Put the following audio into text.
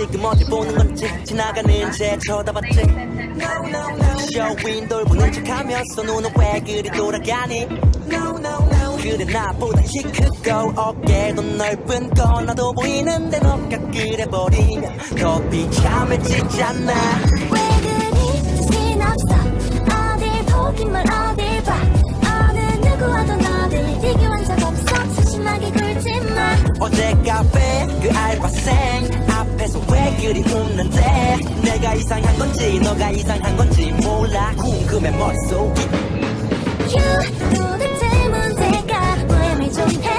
지금 어디 보는 건지 지나가는 제 쳐다봤지 쇼윈도를 보는 척하면서 눈은 왜 그리 돌아가니 그래 나보다 키 크고 어깨도 넓은 거 나도 보이는데 너가 그래버리면 더 비참해지잖아 왜 그리 자신 없어 어딜 보기만 어딜 봐 어느 누구와도 너를 비교한 적 없어 소심하게 굴지마 어제 카페 그 알바생 앞에서 왜 그리 웃는데 내가 이상한 건지 너가 이상한 건지 몰라 궁금해 머릿속이 도대체 문제가 왜 말 좀 해